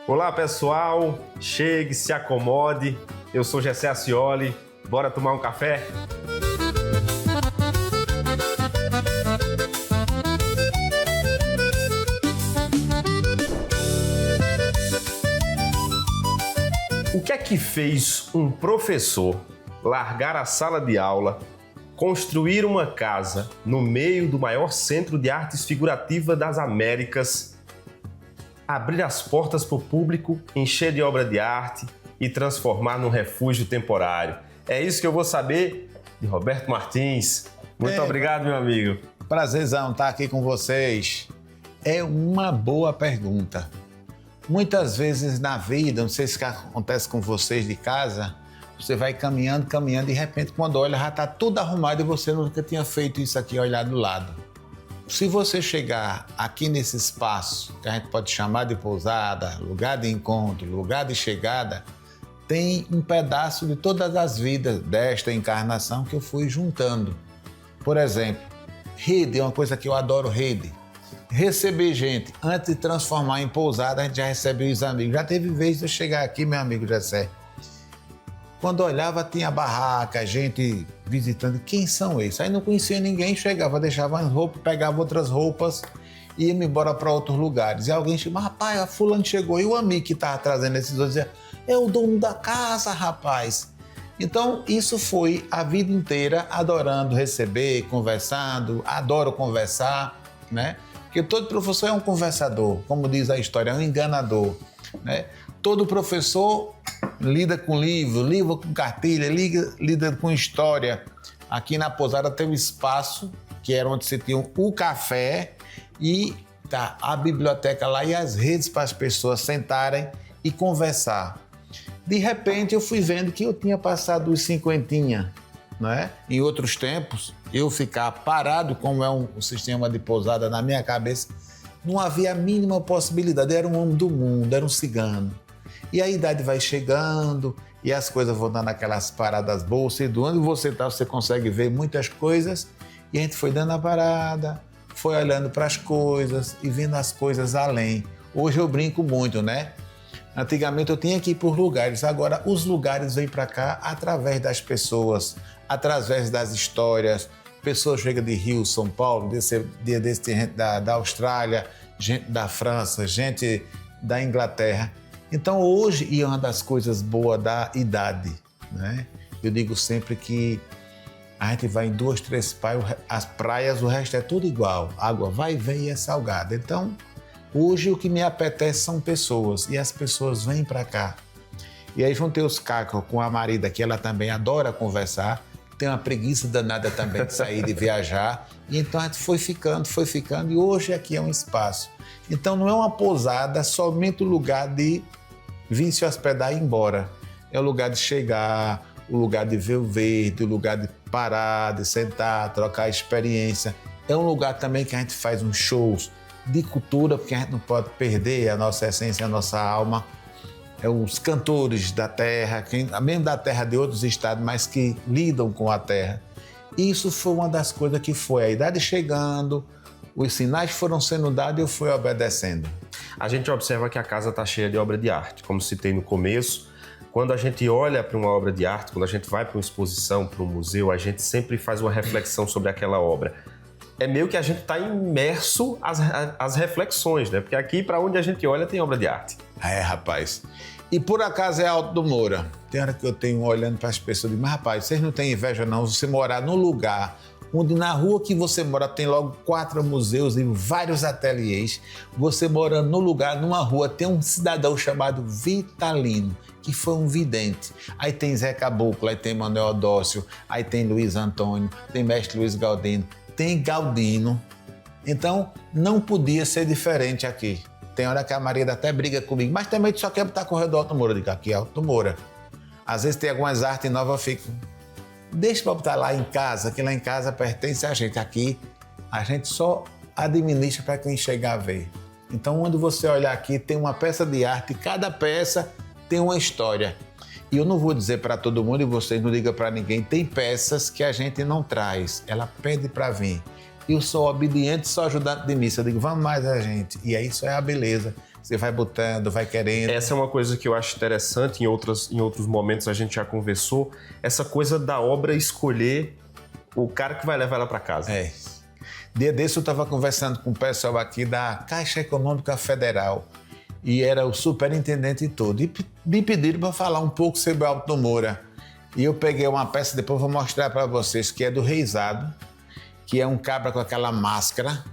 Olá pessoal, chegue, se acomode, eu sou Gessé Acioli, bora tomar um café? O que é que fez um professor largar a sala de aula, construir uma casa no meio do maior centro de artes figurativas das Américas, abrir as portas para o público, encher de obra de arte e transformar num refúgio temporário? É isso que eu vou saber de Roberto Martins. Muito obrigado, meu amigo. Prazerzão estar aqui com vocês. É uma boa pergunta. Muitas vezes na vida, não sei se acontece com vocês de casa, você vai caminhando, e de repente quando olha já está tudo arrumado e você nunca tinha feito isso aqui, olhar do lado. Se você chegar aqui nesse espaço, que a gente pode chamar de pousada, lugar de encontro, lugar de chegada, tem um pedaço de todas as vidas desta encarnação que eu fui juntando. Por exemplo, rede é uma coisa que eu adoro, rede. Receber gente, antes de transformar em pousada, a gente já recebe os amigos. Já teve vez de eu chegar aqui, meu amigo Gessé. Quando olhava, tinha barraca, gente visitando. Quem são esses? Aí não conhecia ninguém, chegava, deixava as roupas, pegava outras roupas e ia embora para outros lugares. E alguém chegava, rapaz, a fulano chegou. E o amigo que estava trazendo esses outros dizia, é o dono da casa, rapaz. Então, isso foi a vida inteira adorando receber, conversando, adoro conversar, né? Porque todo professor é um conversador, como diz a história, é um enganador, né? Todo professor lida com livro, lida com cartilha, lida com história. Aqui na pousada tem um espaço, que era onde você tinha o café e tá a biblioteca lá e as redes para as pessoas sentarem e conversar. De repente eu fui vendo que eu tinha passado os 50, né? Em outros tempos, eu ficar parado, como é um sistema de pousada na minha cabeça, não havia a mínima possibilidade. Era um homem do mundo, era um cigano. E a idade vai chegando e as coisas vão dando aquelas paradas boas. E do onde você está, você consegue ver muitas coisas. E a gente foi dando a parada, foi olhando para as coisas e vendo as coisas além. Hoje eu brinco muito, né? Antigamente eu tinha que ir por lugares, agora os lugares vêm para cá através das pessoas, através das histórias. Pessoas chegam de Rio, São Paulo, dia desse tem gente da Austrália, gente da França, gente da Inglaterra. Então hoje, e uma das coisas boas da idade, né? Eu digo sempre que a gente vai em 2, 3 as praias, o resto é tudo igual. A água vai e vem e é salgada. Então, hoje o que me apetece são pessoas e as pessoas vêm para cá. E aí juntei os cacos com a marida, que ela também adora conversar, tem uma preguiça danada também de sair, de viajar. E então a gente foi ficando e hoje aqui é um espaço. Então não é uma pousada, somente o lugar de vir se hospedar e ir embora. É o lugar de chegar, o lugar de ver o verde, o lugar de parar, de sentar, trocar experiência. É um lugar também que a gente faz uns shows de cultura, porque a gente não pode perder a nossa essência, a nossa alma. É os cantores da terra, mesmo da terra de outros estados, mas que lidam com a terra. Isso foi uma das coisas que foi a idade chegando, os sinais foram sendo dados e eu fui obedecendo. A gente observa que a casa está cheia de obra de arte, como citei no começo. Quando a gente olha para uma obra de arte, quando a gente vai para uma exposição, para um museu, a gente sempre faz uma reflexão sobre aquela obra. É meio que a gente está imerso às reflexões, né? Porque aqui, para onde a gente olha, tem obra de arte. É, rapaz. E por acaso é Alto do Moura. Tem hora que eu tenho olhando para as pessoas e digo, mas rapaz, vocês não têm inveja não, você morar num lugar onde na rua que você mora tem logo 4 museus e vários ateliês. Você morando num lugar, numa rua, tem um cidadão chamado Vitalino, que foi um vidente. Aí tem Zé Caboclo, aí tem Manuel Dócio, aí tem Luiz Antônio, tem Mestre Luiz Galdino, tem Galdino. Então, não podia ser diferente aqui. Tem hora que a Maria até briga comigo, mas também tu só quer botar corredor Alto Moura. Eu digo, aqui é Alto Moura. Às vezes tem algumas artes novas, eu fico, deixa pra botar lá em casa, que lá em casa pertence a gente. Aqui, a gente só administra para quem chegar a ver. Então, onde você olhar aqui, tem uma peça de arte, cada peça tem uma história. E eu não vou dizer para todo mundo, e vocês não ligam para ninguém, tem peças que a gente não traz, ela pede para vir. Eu sou obediente, sou ajudante de missa, eu digo, vamos mais a gente. E aí isso é a beleza. Você vai botando, vai querendo. Essa é uma coisa que eu acho interessante, em outros momentos a gente já conversou, essa coisa da obra escolher o cara que vai levar ela para casa. É. Dia desse eu estava conversando com o pessoal aqui da Caixa Econômica Federal e era o superintendente e tudo. E me pediram para falar um pouco sobre o Alto do Moura. E eu peguei uma peça, depois vou mostrar para vocês, que é do Reisado, que é um cabra com aquela máscara,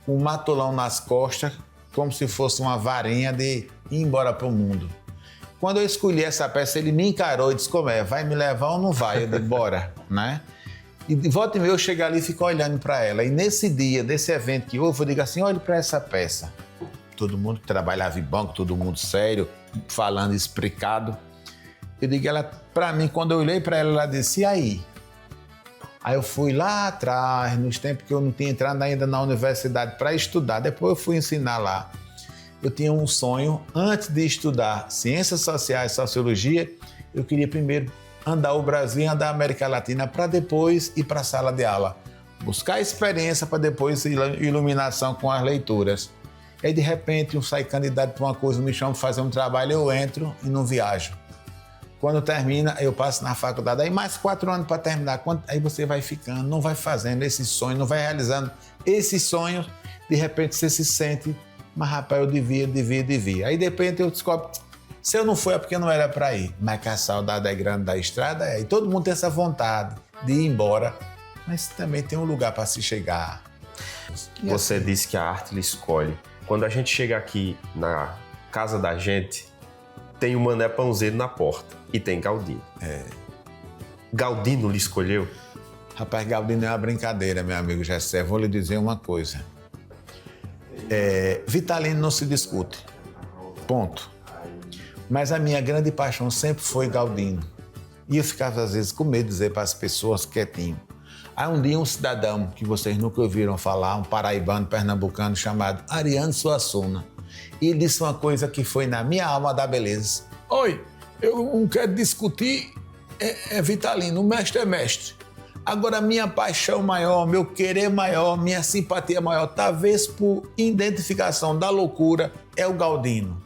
com um matulão nas costas, como se fosse uma varinha de ir embora para o mundo. Quando eu escolhi essa peça, ele me encarou e disse, como é, vai me levar ou não vai? Eu disse, bora, né? E de volta e meia eu chego ali e fico olhando para ela. E nesse dia, desse evento que houve, eu digo assim, olhe para essa peça. Todo mundo que trabalhava em banco, todo mundo sério, falando, explicado. Eu digo, ela, para mim, quando eu olhei para ela, ela disse, e aí? Aí eu fui lá atrás, nos tempos que eu não tinha entrado ainda na universidade para estudar, depois eu fui ensinar lá. Eu tinha um sonho, antes de estudar Ciências Sociais e Sociologia, eu queria primeiro andar o Brasil e andar a América Latina para depois ir para a sala de aula. Buscar experiência para depois iluminação com as leituras. Aí de repente eu saio candidato para uma coisa, me chamam para fazer um trabalho, eu entro e não viajo. Quando termina, eu passo na faculdade, aí mais 4 anos para terminar. Aí você vai ficando, não vai fazendo esse sonho, não vai realizando esses sonhos. De repente você se sente, mas rapaz, eu devia. Aí de repente eu descobro, se eu não for é porque não era para ir. Mas que a saudade é grande da estrada, e todo mundo tem essa vontade de ir embora. Mas também tem um lugar para se chegar. Você disse que a arte lhe escolhe. Quando a gente chega aqui na casa da gente, tem o Mané Pãozeiro na porta e tem Galdino. Galdino lhe escolheu? Rapaz, Galdino é uma brincadeira, meu amigo Gessé. Vou lhe dizer uma coisa. Vitalino não se discute. Ponto. Mas a minha grande paixão sempre foi Galdino. E eu ficava, às vezes, com medo de dizer para as pessoas quietinho. Aí um dia um cidadão, que vocês nunca ouviram falar, um paraibano pernambucano chamado Ariano Suassuna, e ele disse uma coisa que foi na minha alma da beleza. Oi, eu não quero discutir, é Vitalino, o mestre é mestre. Agora, minha paixão maior, meu querer maior, minha simpatia maior, talvez por identificação da loucura, é o Galdino.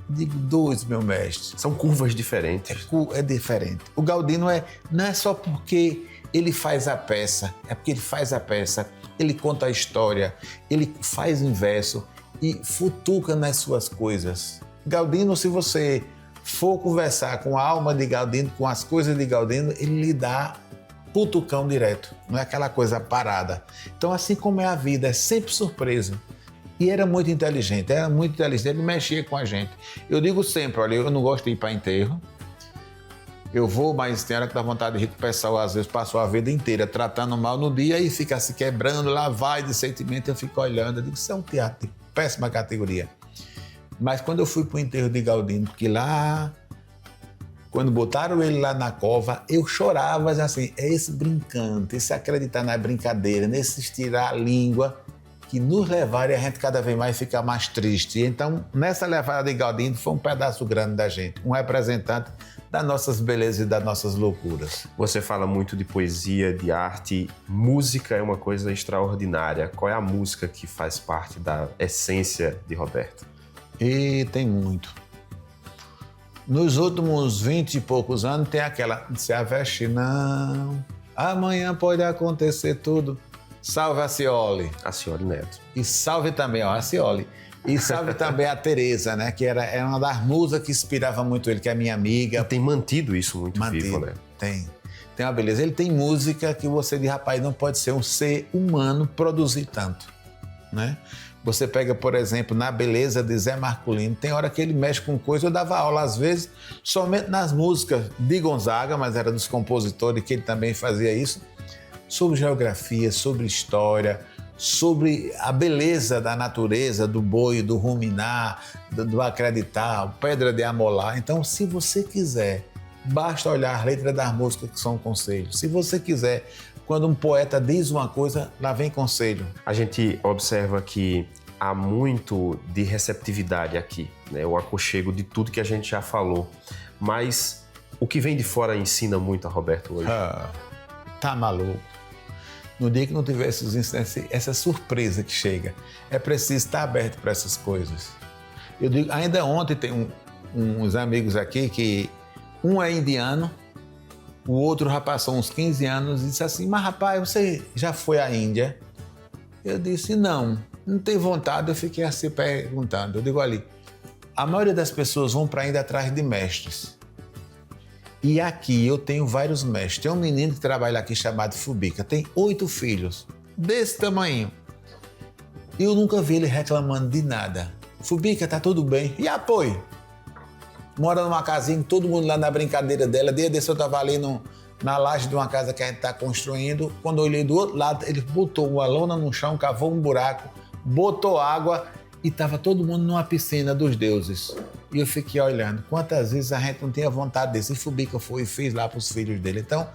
Digo, dois, meu mestre. São curvas diferentes. É diferente. O Galdino não é só porque ele faz a peça, é porque ele faz a peça, ele conta a história, ele faz o verso e futuca nas suas coisas. Galdino, se você for conversar com a alma de Galdino, com as coisas de Galdino, ele lhe dá putucão direto, não é aquela coisa parada. Então, assim como é a vida, é sempre surpresa. E era muito inteligente, ele mexia com a gente. Eu digo sempre, olha, eu não gosto de ir para enterro, eu vou, mas tem hora que dá vontade de rir, que o pessoal às vezes passou a vida inteira tratando mal no dia e fica se quebrando, lá vai de sentimento, eu fico olhando, eu digo, isso é um teatro de péssima categoria. Mas quando eu fui para o enterro de Galdino, porque lá, quando botaram ele lá na cova, eu chorava assim, é esse brincante, esse acreditar na brincadeira, nesse estirar a língua, que nos levaram e a gente cada vez mais fica mais triste. Então, nessa levada de Galdino, foi um pedaço grande da gente, um representante das nossas belezas e das nossas loucuras. Você fala muito de poesia, de arte. Música é uma coisa extraordinária. Qual é a música que faz parte da essência de Roberto? E tem muito. Nos últimos 20 e poucos anos tem aquela, se aveste não, amanhã pode acontecer tudo. Salve a Cioli. A Cioli Neto. E salve também, a Cioli. E salve também a Tereza, né? Que era uma das musas que inspirava muito ele, que é minha amiga. E tem mantido isso muito vivo, né? Tem uma beleza. Ele tem música que você diz, rapaz, não pode ser um ser humano produzir tanto, né? Você pega, por exemplo, na beleza de Zé Marculino, tem hora que ele mexe com coisa, eu dava aula às vezes, somente nas músicas de Gonzaga, mas era dos compositores que ele também fazia isso, sobre geografia, sobre história, sobre a beleza da natureza, do boi, do ruminar, do acreditar, pedra de amolar. Então, se você quiser, basta olhar as letras das músicas que são conselhos. Se você quiser, quando um poeta diz uma coisa, lá vem conselho. A gente observa que há muito de receptividade aqui, né? O aconchego de tudo que a gente já falou. Mas o que vem de fora ensina muito a Roberto hoje. Tá maluco. No dia que não tiver esses instantes, essa surpresa que chega, é preciso estar aberto para essas coisas. Eu digo, ainda ontem tem uns amigos aqui que um é indiano, o outro já passou uns 15 anos e disse assim, mas rapaz, você já foi à Índia? Eu disse, não tenho vontade, eu fiquei assim perguntando. Eu digo, olha, a maioria das pessoas vão para a Índia atrás de mestres. E aqui eu tenho vários mestres. Tem um menino que trabalha aqui chamado Fubica, tem 8 filhos, desse tamanho. E eu nunca vi ele reclamando de nada. Fubica, tá tudo bem. E apoio? Mora numa casinha, todo mundo lá na brincadeira dela. Dia desse eu estava ali na laje de uma casa que a gente está construindo. Quando eu olhei do outro lado, ele botou uma lona no chão, cavou um buraco, botou água e estava todo mundo numa piscina dos deuses. E eu fiquei olhando. Quantas vezes a gente não tinha vontade desse? E Fubica foi e fez lá para os filhos dele. Então,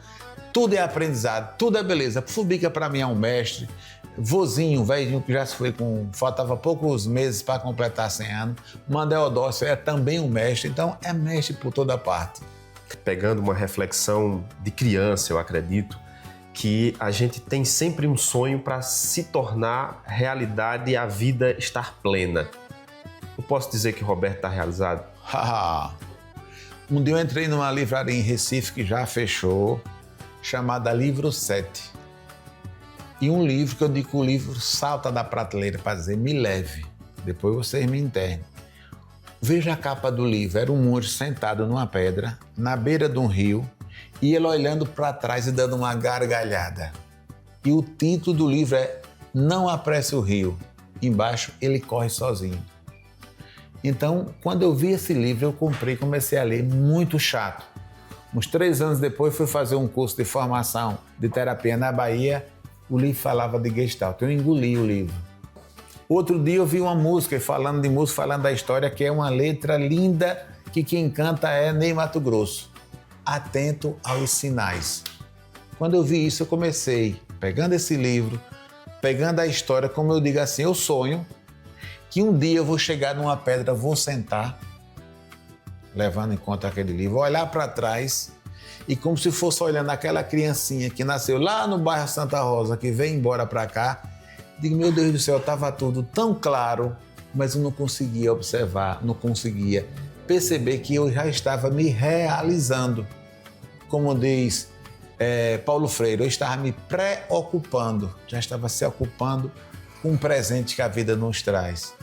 tudo é aprendizado, tudo é beleza. Fubica para mim é um mestre. Vozinho, velhinho que já se foi faltava poucos meses para completar 100 anos. Mandel Odócio é também um mestre, então é mestre por toda parte. Pegando uma reflexão de criança, eu acredito, que a gente tem sempre um sonho para se tornar realidade e a vida estar plena. Eu posso dizer que Roberto está realizado? Um dia eu entrei numa livraria em Recife que já fechou, chamada Livro 7. E um livro que eu digo que o livro salta da prateleira para dizer, me leve, depois vocês me internem. Veja a capa do livro, era um monge sentado numa pedra, na beira de um rio, e ele olhando para trás e dando uma gargalhada. E o título do livro é Não Apresse o Rio. Embaixo, ele corre sozinho. Então, quando eu vi esse livro, eu comprei e comecei a ler, muito chato. Uns 3 anos depois, fui fazer um curso de formação de terapia na Bahia. O livro falava de Gestalt, eu engoli o livro. Outro dia eu vi uma música, falando de música, falando da história, que é uma letra linda, que quem canta é Ney Matogrosso. Atento aos sinais. Quando eu vi isso, eu comecei, pegando esse livro, pegando a história, como eu digo assim, eu sonho que um dia eu vou chegar numa pedra, vou sentar, levando em conta aquele livro, vou olhar para trás e como se fosse olhando aquela criancinha que nasceu lá no bairro Santa Rosa, que veio embora para cá, digo, meu Deus do céu, estava tudo tão claro, mas eu não conseguia observar, não conseguia perceber que eu já estava me realizando. Como diz Paulo Freire, eu estava me preocupando, já estava se ocupando com o presente que a vida nos traz.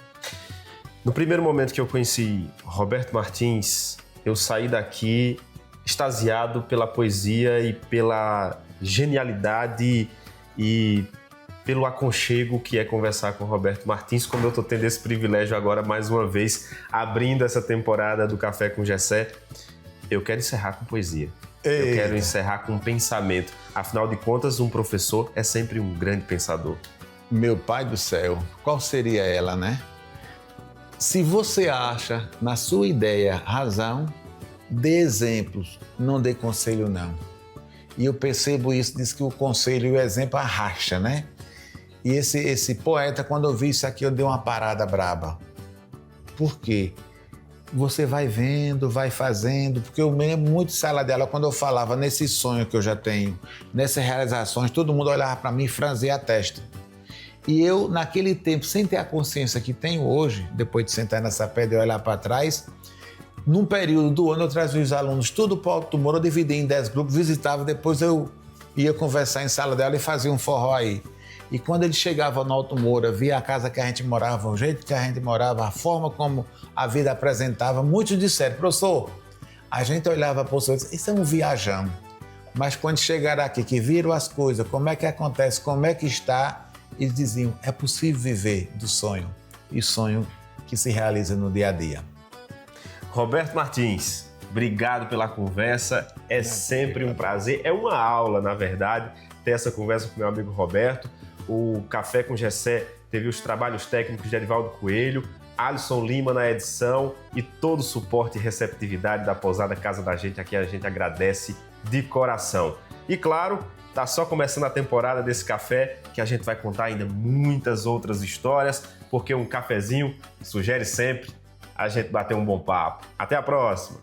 No primeiro momento que eu conheci Roberto Martins, eu saí daqui extasiado pela poesia e pela genialidade e pelo aconchego que é conversar com Roberto Martins, como eu estou tendo esse privilégio agora, mais uma vez, abrindo essa temporada do Café com Gessé. Eu quero encerrar com poesia. Eu quero encerrar com um pensamento. Afinal de contas, um professor é sempre um grande pensador. Meu pai do céu, qual seria ela, né? Se você acha, na sua ideia, razão, dê exemplos, não dê conselho, não. E eu percebo isso, diz que o conselho e o exemplo arrasta, né? E esse poeta, quando eu vi isso aqui, eu dei uma parada braba. Por quê? Você vai vendo, vai fazendo, porque eu me lembro muito de sala de aula, quando eu falava nesse sonho que eu já tenho, nessas realizações, todo mundo olhava para mim e franzia a testa. E eu, naquele tempo, sem ter a consciência que tenho hoje, depois de sentar nessa pedra e olhar para trás, num período do ano eu trazia os alunos tudo para o Alto Moura, eu dividia em 10 grupos, visitava, depois eu ia conversar em sala de aula e fazia um forró aí. E quando ele chegava no Alto Moura, via a casa que a gente morava, o jeito que a gente morava, a forma como a vida apresentava, muitos disseram, professor, a gente olhava para o professor e disse, isso é um viajão. Mas quando chegaram aqui, que viram as coisas, como é que acontece, como é que está, eles diziam, é possível viver do sonho, e sonho que se realiza no dia a dia. Roberto Martins, obrigado pela conversa, é sempre um prazer, é uma aula, na verdade, ter essa conversa com meu amigo Roberto. O Café com Gessé teve os trabalhos técnicos de Edivaldo Coelho, Alisson Lima na edição e todo o suporte e receptividade da Pousada Casa da Gente, aqui a gente agradece de coração. E claro, tá só começando a temporada desse café, que a gente vai contar ainda muitas outras histórias, porque um cafezinho sugere sempre a gente bater um bom papo. Até a próxima!